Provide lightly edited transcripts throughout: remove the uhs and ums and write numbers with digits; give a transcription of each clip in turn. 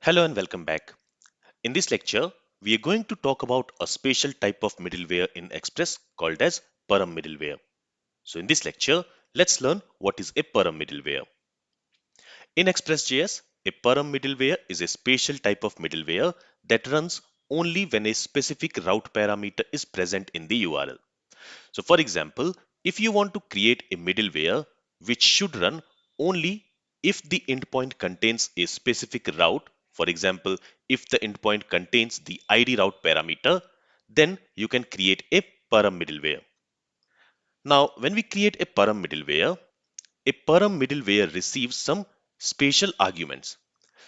Hello and welcome back. In this lecture, we are going to talk about a special type of middleware in Express called as Param Middleware. So in this lecture, let's learn what is a Param Middleware. In Express.js, a Param Middleware is a special type of middleware that runs only when a specific route parameter is present in the URL. So for example, if you want to create a middleware which should run only if the endpoint contains a specific route, for example, if the endpoint contains the ID route parameter, then you can create a param middleware. Now, when we create a param middleware receives some special arguments.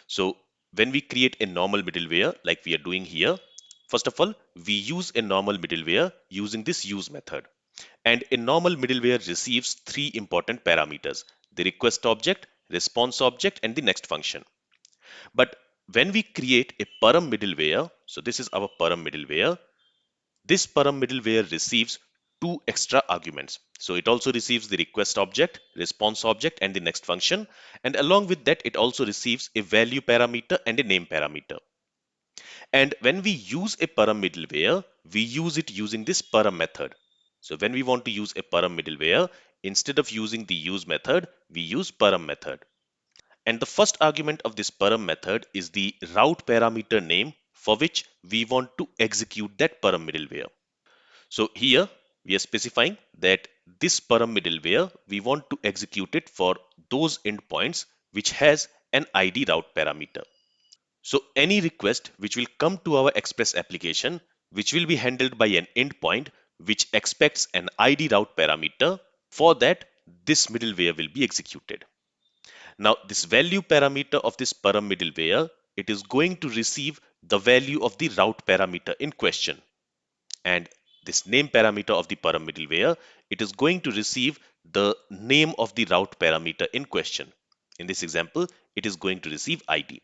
So when we create a normal middleware like we are doing here, first of all, we use a normal middleware using this use method. And a normal middleware receives three important parameters: the request object, response object, and the next function. But when we create a param middleware, so this is our param middleware, this param middleware receives two extra arguments. So it also receives the request object, response object, and the next function. And along with that, it also receives a value parameter and a name parameter. And when we use a param middleware, we use it using this param method. So when we want to use a param middleware, instead of using the use method, we use param method. And the first argument of this param method is the route parameter name for which we want to execute that param middleware. So here we are specifying that this param middleware, we want to execute it for those endpoints which has an ID route parameter. So any request which will come to our Express application, which will be handled by an endpoint which expects an ID route parameter, for that this middleware will be executed. Now this value parameter of this param middleware, it is going to receive the value of the route parameter in question. And this name parameter of the param middleware, it is going to receive the name of the route parameter in question. In this example, it is going to receive ID.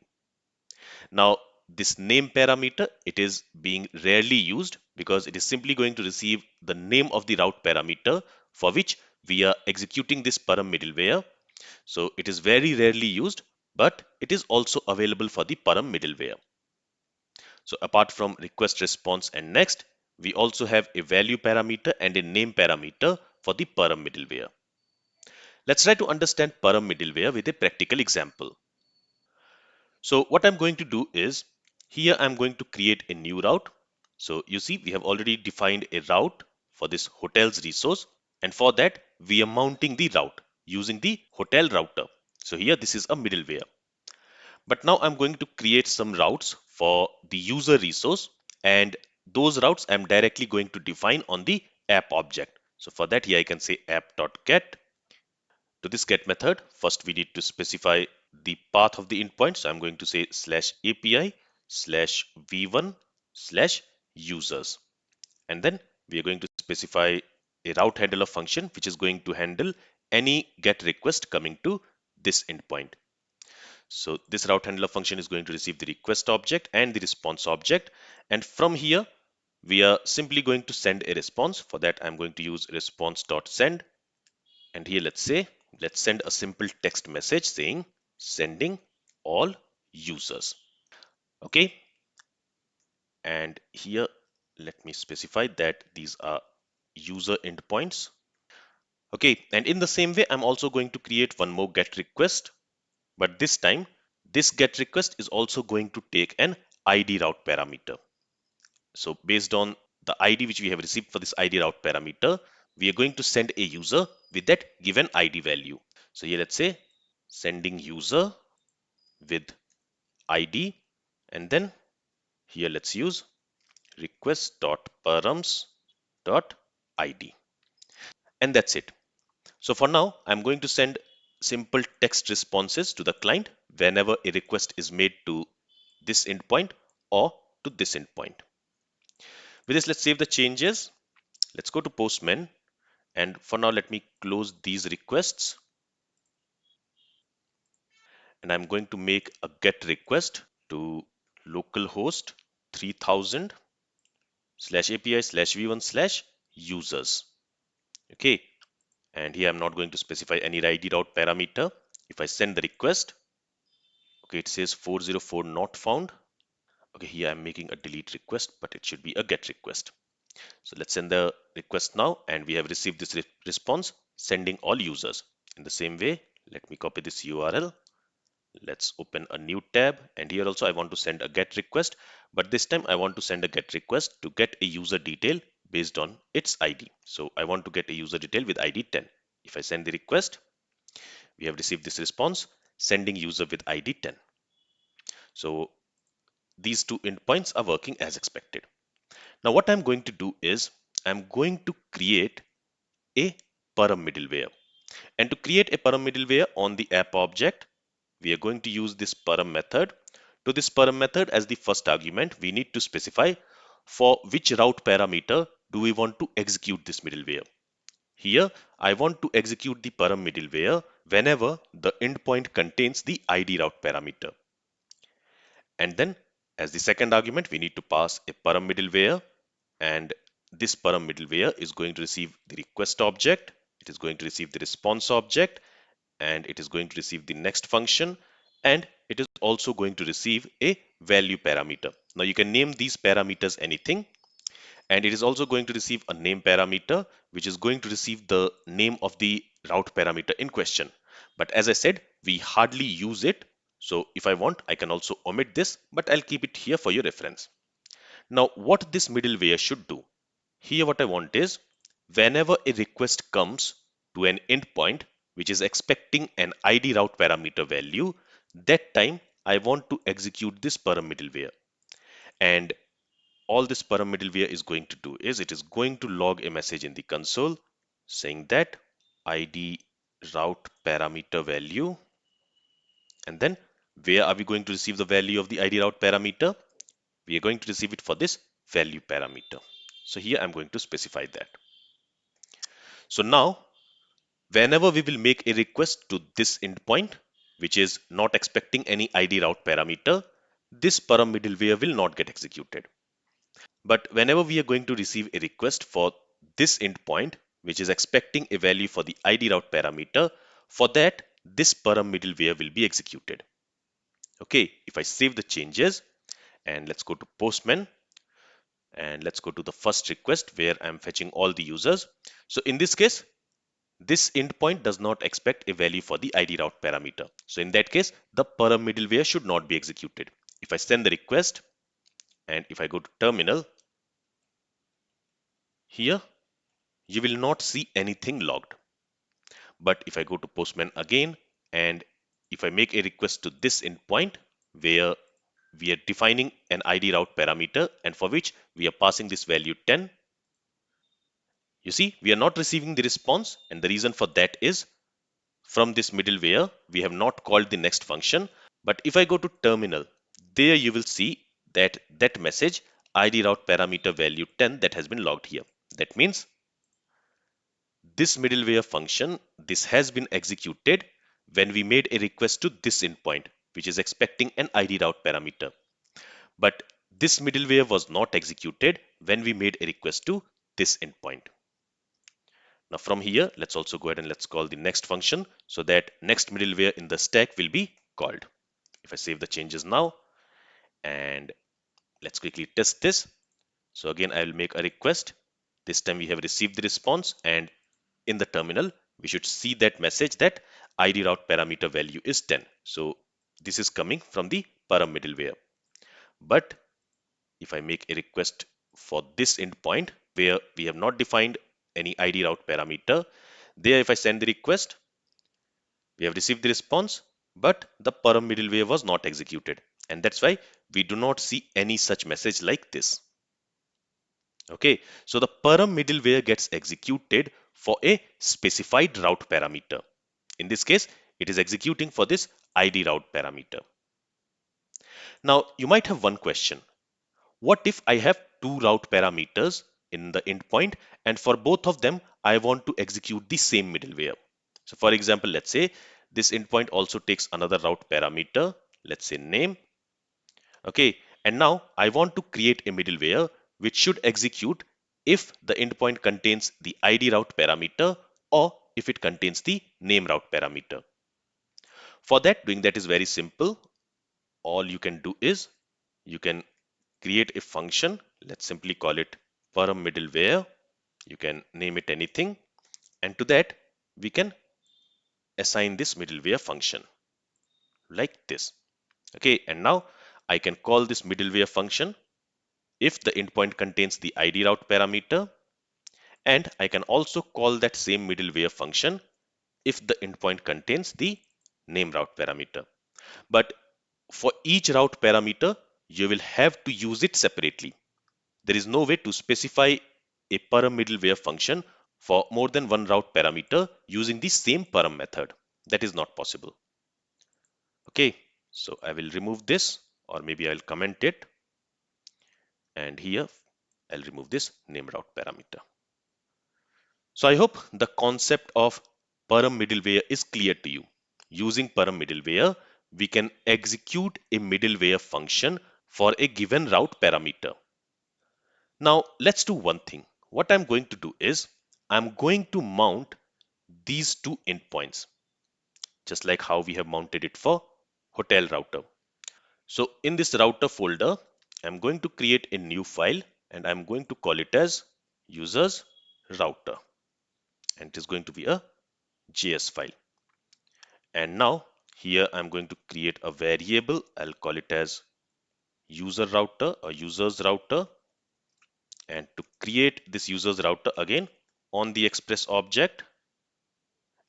Now, this name parameter, it is being rarely used because it is simply going to receive the name of the route parameter for which we are executing this param middleware. So it is very rarely used, but it is also available for the param middleware. So apart from request, response, and next, we also have a value parameter and a name parameter for the param middleware. Let's try to understand param middleware with a practical example. So what I'm going to do is, here I'm going to create a new route. So you see, we have already defined a route for this hotels resource, and for that we are mounting the route using the hotel router. So here this is a middleware. But now I'm going to create some routes for the user resource, and those routes I'm directly going to define on the app object. So for that, here I can say app.get. To this get method, first we need to specify the path of the endpoint. So I'm going to say /API/v1/users. And then we are going to specify a route handler function which is going to handle any get request coming to this endpoint. So this route handler function is going to receive the request object and the response object. And from here, we are simply going to send a response. For that, I'm going to use response.send. And here, let's send a simple text message saying sending all users. Okay. And here, let me specify that these are user endpoints. Okay. And in the same way, I'm also going to create one more get request. But this time, this get request is also going to take an ID route parameter. So based on the ID which we have received for this ID route parameter, we are going to send a user with that given ID value. So here let's say sending user with ID, and then here let's use request.params.id, and that's it. So for now, I'm going to send simple text responses to the client whenever a request is made to this endpoint or to this endpoint. With this, let's save the changes. Let's go to Postman. And for now, let me close these requests. And I'm going to make a get request to localhost 3000/API/v1/users. Okay. And here I'm not going to specify any ID route parameter. If I send the request, Okay, it says 404 not found. Okay, here I'm making a delete request, but it should be a get request. So let's send the request now, and we have received this response sending all users. In the same way, let me copy this URL. Let's open a new tab, and here also I want to send a get request, but this time I want to send a get request to get a user detail based on its ID. So I want to get a user detail with ID 10. If I send the request, we have received this response sending user with ID 10. So these two endpoints are working as expected. Now what I'm going to do is I'm going to create a param middleware. And to create a param middleware on the app object, we are going to use this param method. To this param method, as the first argument, we need to specify for which route parameter do we want to execute this middleware. Here, I want to execute the param middleware whenever the endpoint contains the ID route parameter. And then, as the second argument, we need to pass a param middleware, and this param middleware is going to receive the request object, it is going to receive the response object, and it is going to receive the next function, and it is also going to receive a value parameter. Now you can name these parameters anything, and it is also going to receive a name parameter which is going to receive the name of the route parameter in question. But as I said, we hardly use it, so if I want I can also omit this, but I'll keep it here for your reference. Now what this middleware should do, here what I want is whenever a request comes to an endpoint which is expecting an ID route parameter value, that time I want to execute this param middleware. And all this param middleware is going to do is it is going to log a message in the console saying that ID route parameter value, and then where are we going to receive the value of the ID route parameter? We are going to receive it for this value parameter. So here I'm going to specify that. So now whenever we will make a request to this endpoint which is not expecting any ID route parameter, this param middleware will not get executed. But whenever we are going to receive a request for this endpoint which is expecting a value for the ID route parameter, for that this param middleware will be executed. Okay, if I save the changes and let's go to Postman and let's go to the first request where I'm fetching all the users. So in this case, this endpoint does not expect a value for the ID route parameter. So in that case, the param middleware should not be executed. If I send the request and if I go to terminal, here you will not see anything logged. But if I go to Postman again and if I make a request to this endpoint where we are defining an ID route parameter and for which we are passing this value 10, you see we are not receiving the response, and the reason for that is from this middleware, we have not called the next function. But if I go to terminal, there you will see that that message ID route parameter value 10 that has been logged here. That means this middleware function, this has been executed when we made a request to this endpoint, which is expecting an ID route parameter. But this middleware was not executed when we made a request to this endpoint. Now from here, let's also go ahead and let's call the next function so that next middleware in the stack will be called. If I save the changes now and let's quickly test this. So again, I will make a request. This time we have received the response, and in the terminal, we should see that message that ID route parameter value is 10. So this is coming from the param middleware. But if I make a request for this endpoint where we have not defined any ID route parameter, there if I send the request, we have received the response, but the param middleware was not executed. And that's why we do not see any such message like this. Okay, so the param middleware gets executed for a specified route parameter. In this case, it is executing for this ID route parameter. Now, you might have one question. What if I have two route parameters in the endpoint and for both of them, I want to execute the same middleware? So for example, let's say this endpoint also takes another route parameter, let's say name. Okay, and now I want to create a middleware which should execute if the endpoint contains the ID route parameter or if it contains the name route parameter. For that, doing that is very simple. all you can do is you can create a function. Let's simply call it param middleware. You can name it anything, and to that we can assign this middleware function like this. Okay, and now I can call this middleware function if the endpoint contains the id route parameter, and I can also call that same middleware function if the endpoint contains the name route parameter. But for each route parameter, you will have to use it separately. There is no way to specify a param middleware function for more than one route parameter using the same param method. That is not possible. Okay, so I will remove this, or maybe I'll comment it, and here I'll remove this name route parameter. So I hope the concept of param middleware is clear to you. Using param middleware, we can execute a middleware function for a given route parameter. Now let's do one thing. What I'm going to do is I'm going to mount these two endpoints, just like how we have mounted it for hotel router. So in this router folder, I'm going to create a new file and I'm going to call it as users router, and it is going to be a JS file. And now here I'm going to create a variable. I'll call it as user router or users router. And to create this users router again on the express object,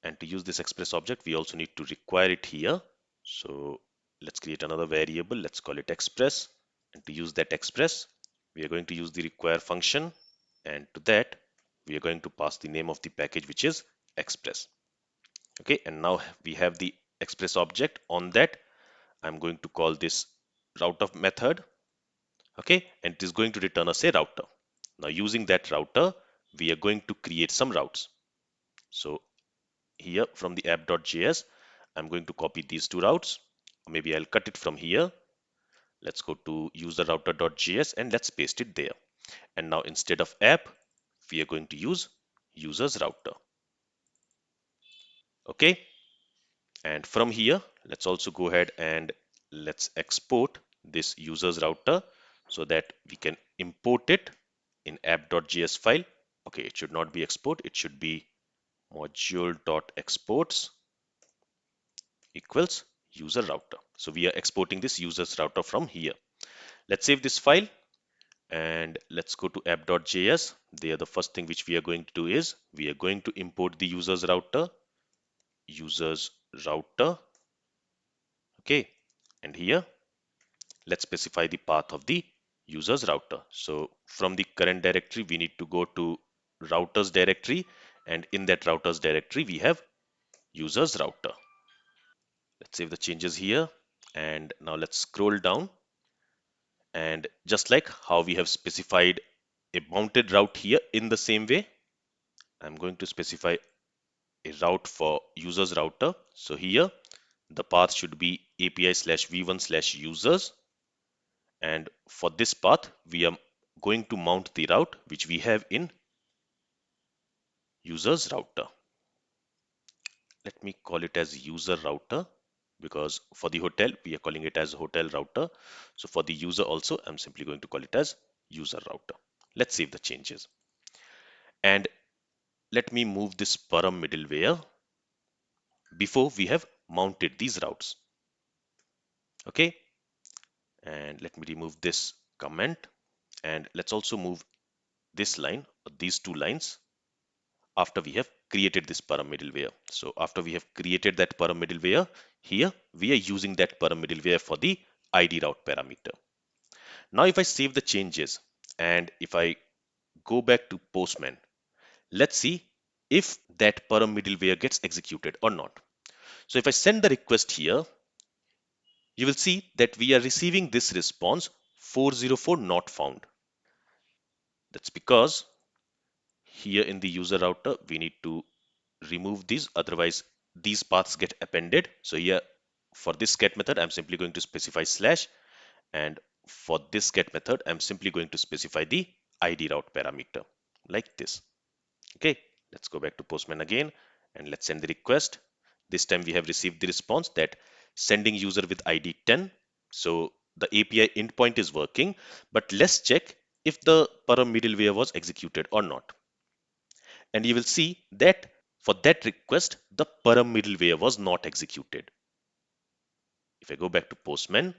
and to use this express object, we also need to require it here. So let's create another variable. Let's call it express. And to use that express, we are going to use the require function. And to that, we are going to pass the name of the package, which is express. Okay, and now we have the express object. On that, I'm going to call this router method. Okay, and it is going to return us a router. Now using that router, we are going to create some routes. So here from the app.js, I'm going to copy these two routes. Maybe I'll cut it from here. Let's go to userRouter.js and let's paste it there. And now instead of app, we are going to use users router. Okay, and from here, let's also go ahead and let's export this users router so that we can import it in app.js file. Okay, it should not be export, it should be module.exports equals user router. So we are exporting this users router from here. Let's save this file and let's go to app.js. There, the first thing which we are going to do is we are going to import the users router, users router. Okay, and here let's specify the path of the users router. So from the current directory, we need to go to routers directory, and in that routers directory, we have users router. Let's save the changes here, and now let's scroll down, and just like how we have specified a mounted route here, in the same way I'm going to specify a route for users router. So here the path should be API/v1/users, and for this path we are going to mount the route which we have in users router. Let me call it as user router, because for the hotel we are calling it as hotel router. So for the user also, I'm simply going to call it as user router. Let's save the changes, and let me move this param middleware before we have mounted these routes. Okay, and let me remove this comment, and let's also move this line, or these two lines, after we have created this param middleware. So after we have created that param middleware, here we are using that param middleware for the id route parameter. Now if I save the changes and if I go back to Postman, let's see if that param middleware gets executed or not. So if I send the request here, you will see that we are receiving this response 404 not found. That's because here in the user router, we need to remove these, otherwise these paths get appended. So here for this get method, I'm simply going to specify slash, and for this get method, I'm simply going to specify the id route parameter like this. Okay, let's go back to Postman again and let's send the request. This time we have received the response that sending user with ID 10, So the API endpoint is working, but let's check if the Param middleware was executed or not. And you will see that for that request, the Param middleware was not executed. If I go back to Postman,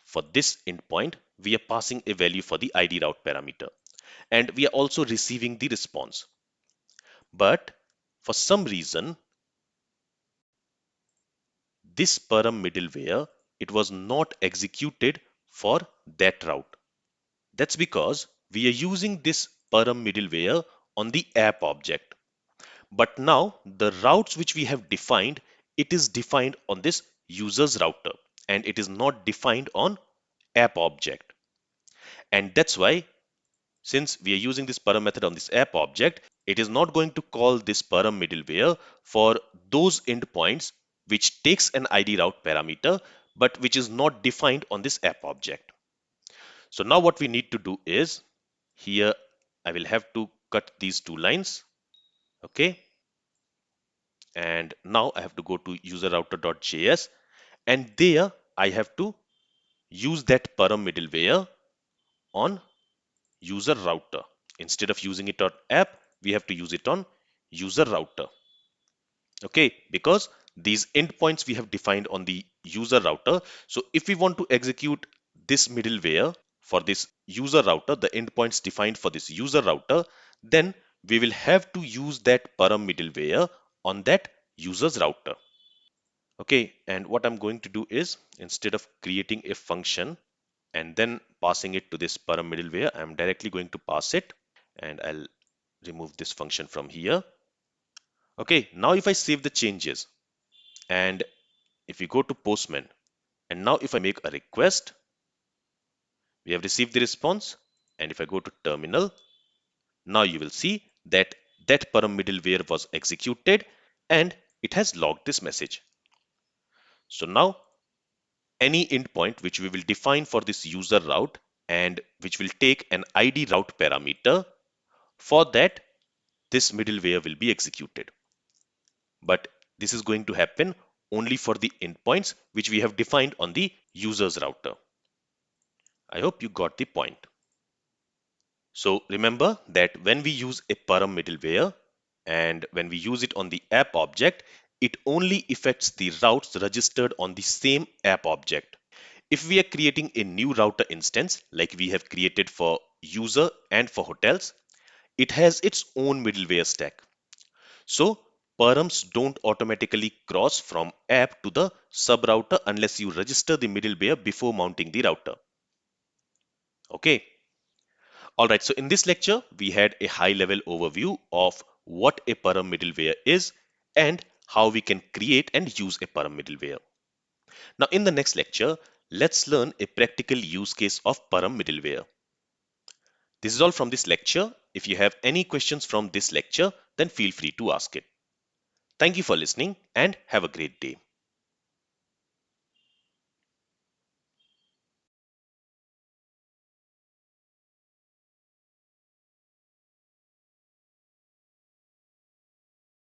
for this endpoint, we are passing a value for the ID route parameter, and we are also receiving the response. But for some reason, this param middleware, it was not executed for that route. That's because we are using this param middleware on the app object. But now the routes which we have defined, it is defined on this user's router and it is not defined on app object. And that's why, since we are using this param method on this app object, it is not going to call this param middleware for those endpoints which takes an ID route parameter, but which is not defined on this app object. So now what we need to do is, here I will have to cut these two lines. Okay. And now I have to go to userRouter.js, and there I have to use that param middleware on user router. Instead of using it on app, we have to use it on user router. Okay, because these endpoints we have defined on the user router. So if we want to execute this middleware for this user router, the endpoints defined for this user router, then we will have to use that param middleware on that user's router. Okay, and what I'm going to do is, instead of creating a function and then passing it to this param middleware, I'm directly going to pass it, and I'll remove this function from here. Okay, now if I save the changes and if we go to Postman, and now if I make a request, we have received the response. And if I go to terminal, now you will see that that param middleware was executed and it has logged this message. So now any endpoint which we will define for this user route and which will take an ID route parameter, for that this middleware will be executed. But this is going to happen only for the endpoints which we have defined on the user's router. I hope you got the point. So remember that when we use a param middleware and when we use it on the app object, it only affects the routes registered on the same app object. If we are creating a new router instance like we have created for user and for hotels, it has its own middleware stack. So params don't automatically cross from app to the subrouter unless you register the middleware before mounting the router. Okay. Alright, so in this lecture, we had a high level overview of what a param middleware is and how we can create and use a param middleware. Now in the next lecture, let's learn a practical use case of param middleware. This is all from this lecture. If you have any questions from this lecture, then feel free to ask it. Thank you for listening and have a great day.